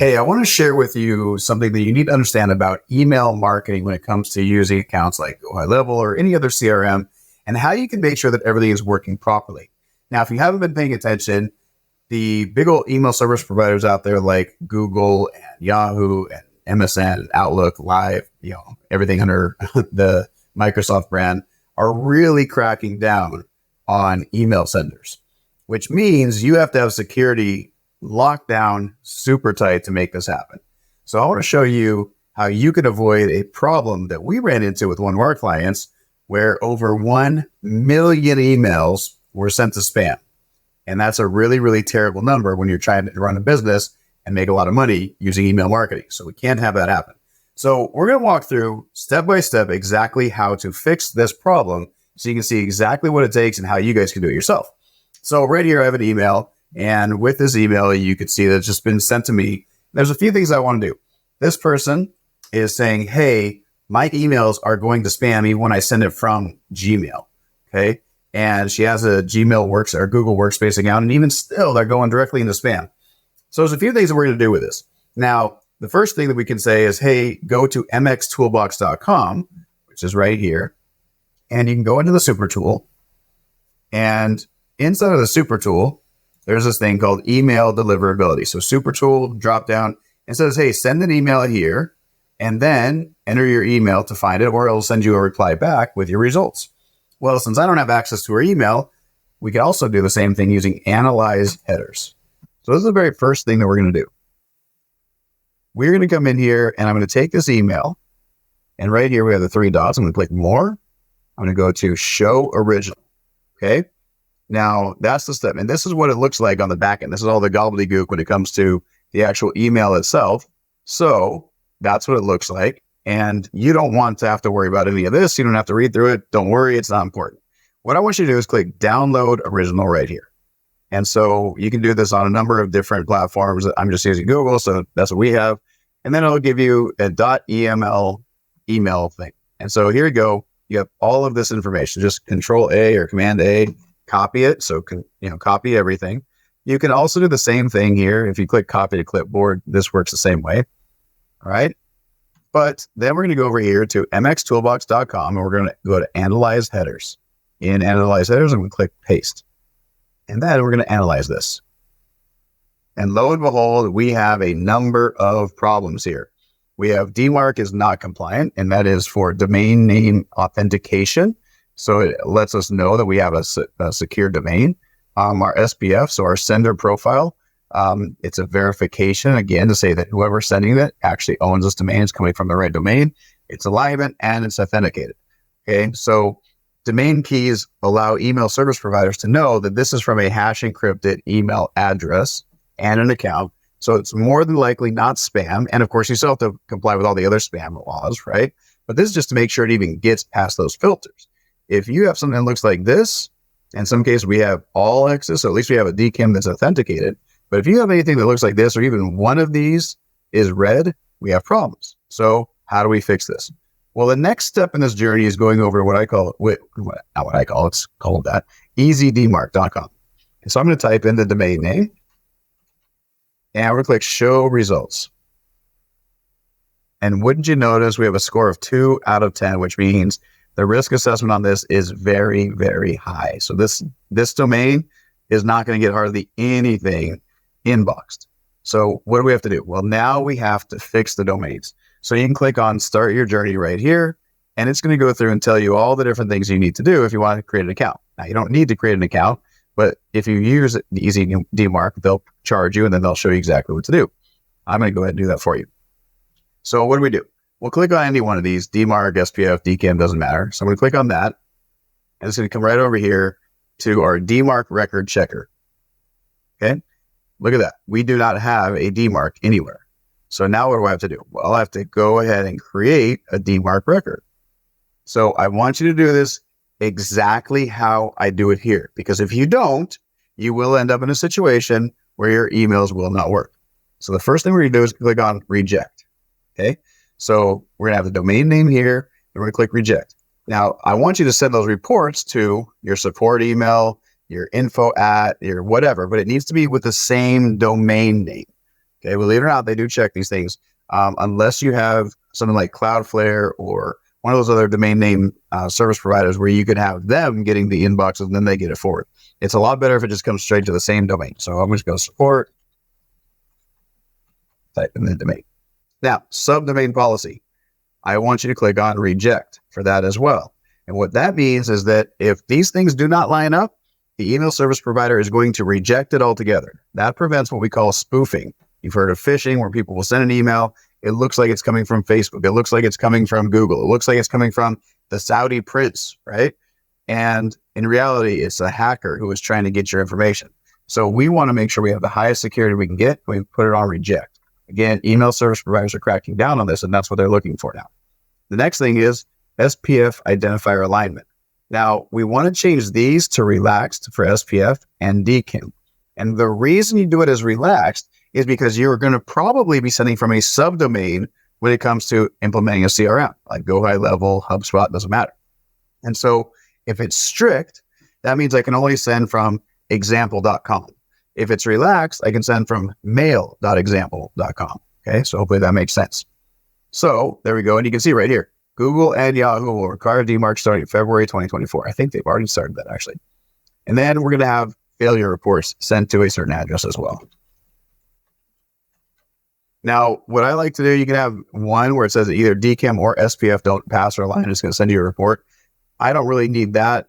Hey, I want to share with you something that you need to understand about email marketing when it comes to using accounts like High Level or any other CRM, and how you can make sure that everything is working properly. Now, if you haven't been paying attention, the big old email service providers out there like Google and Yahoo and MSN and Outlook Live, everything under the Microsoft brand, are really cracking down on email senders, which means you have to have security locked down super tight to make this happen. So I want to show you how you can avoid a problem that we ran into with one of our clients, where over 1 million emails were sent to spam. And that's a really, really terrible number when you're trying to run a business and make a lot of money using email marketing. So we can't have that happen. So we're going to walk through step by step exactly how to fix this problem so you can see exactly what it takes and how you guys can do it yourself. So right here, I have an email. And with this email, you can see that it's just been sent to me. There's a few things I want to do. This person is saying, hey, my emails are going to spam me when I send it from Gmail. Okay. And she has a Gmail or Google Workspace account. And even still, they're going directly into spam. So there's a few things that we're going to do with this. Now, the first thing that we can say is, hey, go to mxtoolbox.com, which is right here. And you can go into the super tool. And inside of the super tool, there's this thing called email deliverability. So super tool drop down and says, hey, send an email here and then enter your email to find it, or it'll send you a reply back with your results. Well, since I don't have access to her email, we can also do the same thing using analyze headers. So this is the very first thing that we're going to do. We're going to come in here and I'm going to take this email, and right here we have the three dots. I'm going to click more. I'm going to go to show original. Okay. Now, that's the step. And this is what it looks like on the back end. This is all the gobbledygook when it comes to the actual email itself. So that's what it looks like. And you don't want to have to worry about any of this. You don't have to read through it. Don't worry. It's not important. What I want you to do is click download original right here. And so you can do this on a number of different platforms. I'm just using Google, so that's what we have. And then it'll give you a .eml email thing. And so here you go. You have all of this information. Just Control A or Command A. Copy it. So, copy everything. You can also do the same thing here. If you click copy to clipboard, this works the same way. All right. But then we're going to go over here to mxtoolbox.com and we're going to go to analyze headers. In analyze headers, I'm going to click paste. And then we're going to analyze this. And lo and behold, we have a number of problems here. We have Demark is not compliant, and that is for domain name authentication. So it lets us know that we have a secure domain. Our SPF, so our sender profile, it's a verification, again, to say that whoever's sending it actually owns this domain, is coming from the right domain. It's alignment and it's authenticated. Okay, so domain keys allow email service providers to know that this is from a hash encrypted email address and an account. So it's more than likely not spam. And of course, you still have to comply with all the other spam laws, right? But this is just to make sure it even gets past those filters. If you have something that looks like this, in some cases we have all X's, so at least we have a DKIM that's authenticated. But if you have anything that looks like this, or even one of these is red, we have problems. So how do we fix this? Well, the next step in this journey is going over what I call, it's called that, easydemark.com. And so I'm going to type in the domain name, and we're going to click show results. And wouldn't you notice we have a score of 2 out of 10, which means the risk assessment on this is very, very high. So this domain is not going to get hardly anything inboxed. So what do we have to do? Well, now we have to fix the domains. So you can click on start your journey right here, and it's going to go through and tell you all the different things you need to do if you want to create an account. Now, you don't need to create an account, but if you use the Easy Demark, they'll charge you and then they'll show you exactly what to do. I'm going to go ahead and do that for you. So what do we do? We'll click on any one of these, Demark, SPF, DKIM, doesn't matter. So I'm going to click on that, and it's going to come right over here to our Demark record checker. Okay, look at that. We do not have a Demark anywhere. So now what do I have to do? Well, I have to go ahead and create a Demark record. So I want you to do this exactly how I do it here, because if you don't, you will end up in a situation where your emails will not work. So the first thing we're going to do is click on reject. Okay. So we're going to have the domain name here, and we're going to click reject. Now, I want you to send those reports to your support email, your info at, your whatever, but it needs to be with the same domain name. Okay, believe it or not, they do check these things. Unless you have something like Cloudflare or one of those other domain name service providers where you can have them getting the inboxes and then they get it forward. It's a lot better if it just comes straight to the same domain. So I'm just going to support, type in the domain. Now, subdomain policy. I want you to click on reject for that as well. And what that means is that if these things do not line up, the email service provider is going to reject it altogether. That prevents what we call spoofing. You've heard of phishing, where people will send an email. It looks like it's coming from Facebook. It looks like it's coming from Google. It looks like it's coming from the Saudi prince, right? And in reality, it's a hacker who is trying to get your information. So we want to make sure we have the highest security we can get. We put it on reject. Again, email service providers are cracking down on this, and that's what they're looking for now. The next thing is SPF identifier alignment. Now, we want to change these to relaxed for SPF and DKIM. And the reason you do it as relaxed is because you're going to probably be sending from a subdomain when it comes to implementing a CRM, like Go High Level, HubSpot, doesn't matter. And so if it's strict, that means I can only send from example.com. If it's relaxed, I can send from mail.example.com. Okay, so hopefully that makes sense. So there we go. And you can see right here, Google and Yahoo will require Demark starting February 2024. I think they've already started that actually. And then we're going to have failure reports sent to a certain address as well. Now, what I like to do, you can have one where it says that either DKIM or SPF don't pass or align. It's going to send you a report. I don't really need that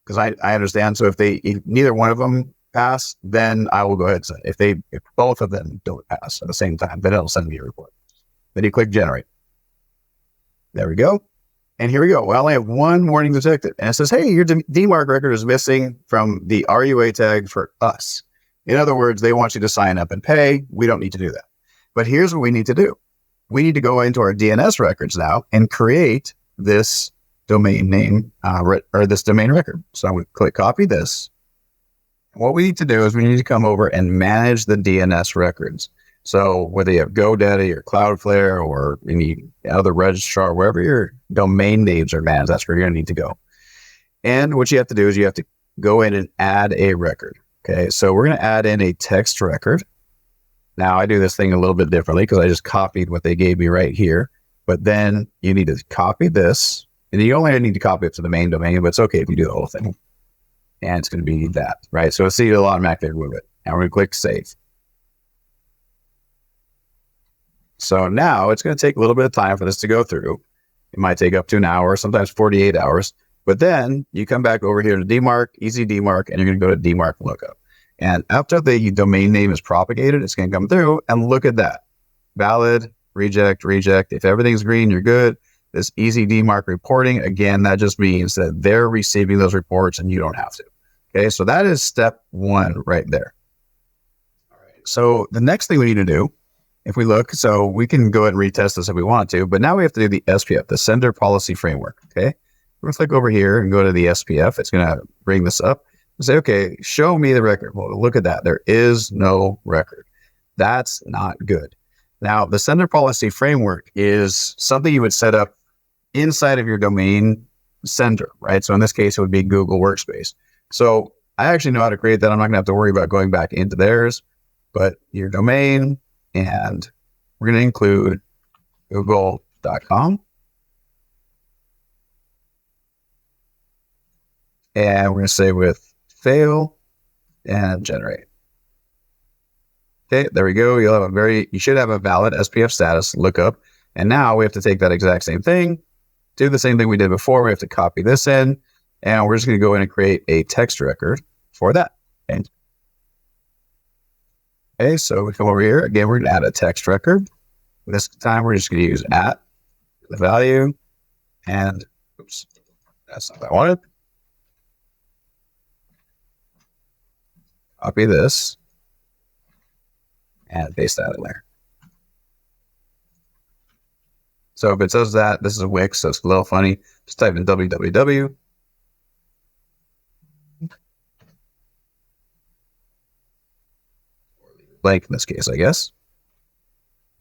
because I understand. So if neither one of them pass, then I will go ahead and send. If both of them don't pass at the same time, then it'll send me a report. Then you click generate. There we go. And here we go. Well, I have one warning detected. And it says, hey, your Demark record is missing from the RUA tag for us. In other words, they want you to sign up and pay. We don't need to do that. But here's what we need to do. We need to go into our DNS records now and create this domain name or this domain record. So I'm going to click copy this. What we need to do is we need to come over and manage the DNS records. So whether you have GoDaddy or Cloudflare or any other registrar, wherever your domain names are managed, that's where you're going to need to go. And what you have to do is you have to go in and add a record. Okay, so we're going to add in a text record. Now I do this thing a little bit differently because I just copied what they gave me right here. But then you need to copy this, and you only need to copy it to the main domain, but it's okay if you do the whole thing. And it's going to be that, right? So see, it'll automatically remove it. Now we're going to click save. So now it's going to take a little bit of time for this to go through. It might take up to an hour, sometimes 48 hours. But then you come back over here to Demark, easy Demark, and you're going to go to Demark lookup. And after the domain name is propagated, it's going to come through and look at that. Valid, reject, reject. If everything's green, you're good. This easy Demark reporting, again, that just means that they're receiving those reports and you don't have to. Okay, so that is step one right there. All right. So the next thing we need to do, if we look, so we can go ahead and retest this if we want to, but now we have to do the SPF, the Sender Policy Framework. Okay, we're going to click over here and go to the SPF. It's going to bring this up. Say, okay, show me the record. Well, look at that. There is no record. That's not good. Now, the Sender Policy Framework is something you would set up inside of your domain sender, right? So in this case, it would be Google Workspace. So I actually know how to create that. I'm not going to have to worry about going back into theirs, but your domain, and we're going to include google.com. And we're going to say with fail and generate. Okay, there we go. You should have a valid SPF status lookup. And now we have to take that exact same thing, do the same thing we did before. We have to copy this in, and we're just going to go in and create a text record for that. Okay, so we come over here. Again, we're going to add a text record. This time, we're just going to use @ the value, and oops, that's not what I wanted. Copy this and paste that in there. So if it says that, this is a Wix, so it's a little funny. Just type in www. Blank in this case, I guess.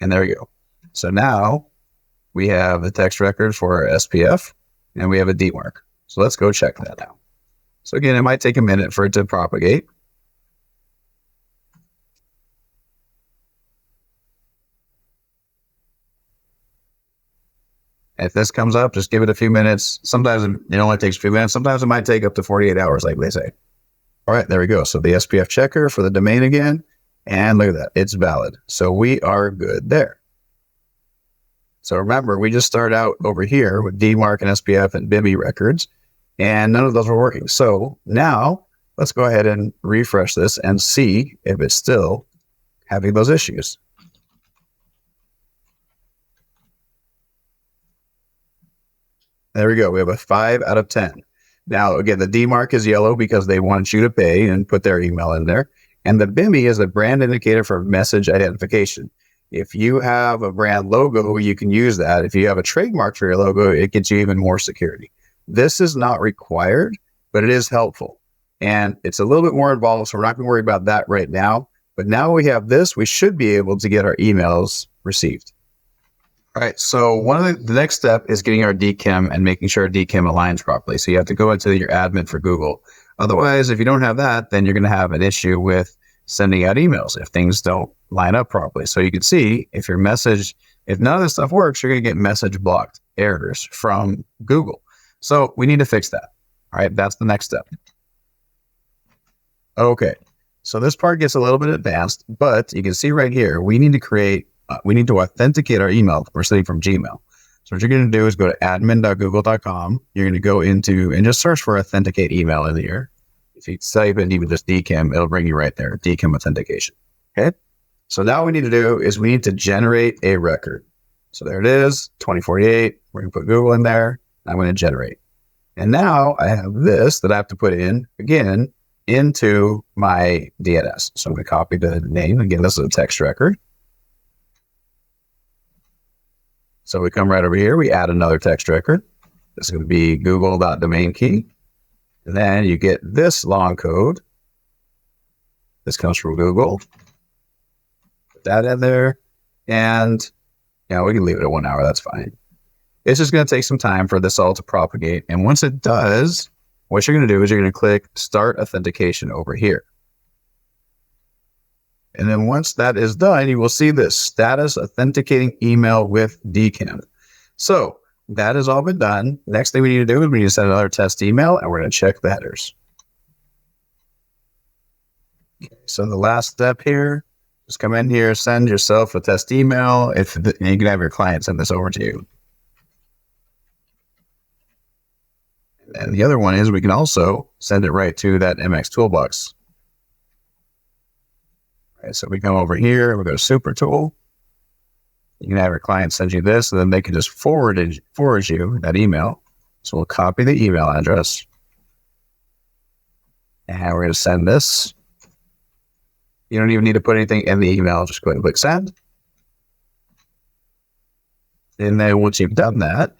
And there we go. So now we have the text record for our SPF and we have a Demark. So let's go check that out. So again, it might take a minute for it to propagate. If this comes up, just give it a few minutes. Sometimes it only takes a few minutes. Sometimes it might take up to 48 hours, like they say. All right, there we go. So the SPF checker for the domain again. And look at that. It's valid. So we are good there. So remember, we just started out over here with Demark and SPF and BIMI records, and none of those were working. So now let's go ahead and refresh this and see if it's still having those issues. There we go. We have a 5 out of 10. Now, again, the Demark is yellow because they want you to pay and put their email in there. And the BIMI is a brand indicator for message identification. If you have a brand logo, you can use that. If you have a trademark for your logo, it gets you even more security. This is not required, but it is helpful. And it's a little bit more involved, so we're not going to worry about that right now. But now we have this, we should be able to get our emails received. All right, so one of the next step is getting our DKIM and making sure our DKIM aligns properly. So you have to go into your admin for Google. Otherwise, if you don't have that, then you're going to have an issue with sending out emails if things don't line up properly. So you can see if your message, if none of this stuff works, you're going to get message blocked errors from Google. So we need to fix that. All right, that's the next step. Okay, so this part gets a little bit advanced, but you can see right here, we need to authenticate our email. We're sending from Gmail. So what you're going to do is go to admin.google.com. You're going to go into and just search for authenticate email in here. If you type in even just DKIM, it'll bring you right there, DKIM authentication. Okay. So now what we need to do is we need to generate a record. So there it is, 2048. We're going to put Google in there. I'm going to generate. And now I have this that I have to put in again into my DNS. So I'm going to copy the name. Again, this is a text record. So we come right over here, we add another text record. This is going to be google.domain key. And then you get this long code. This comes from Google. Put that in there. And we can leave it at 1 hour, that's fine. It's just going to take some time for this all to propagate. And once it does, what you're going to do is you're going to click Start Authentication over here. And then once that is done, you will see this status authenticating email with DKIM. So that has all been done. Next thing we need to do is we need to send another test email, and we're going to check the headers. Okay, so the last step here, just come in here, send yourself a test email. And you can have your client send this over to you. And the other one is we can also send it right to that MX Toolbox. So we come over here and we go to Super Tool. You can have your client send you this, and then they can just forward you that email. So we'll copy the email address. And we're going to send this. You don't even need to put anything in the email. Just go ahead and click send. And then once you've done that,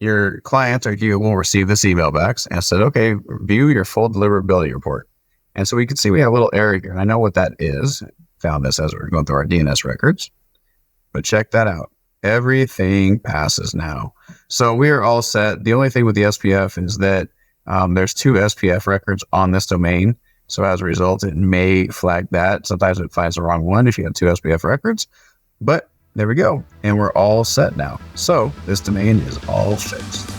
your client or you will receive this email back and said, okay, view your full deliverability report. And so we can see we have a little error here. And I know what that is. Found this as we're going through our DNS records. But check that out. Everything passes now. So we are all set. The only thing with the SPF is that there's 2 SPF records on this domain. So as a result, it may flag that. Sometimes it finds the wrong one if you have 2 SPF records. But there we go. And we're all set now. So this domain is all fixed.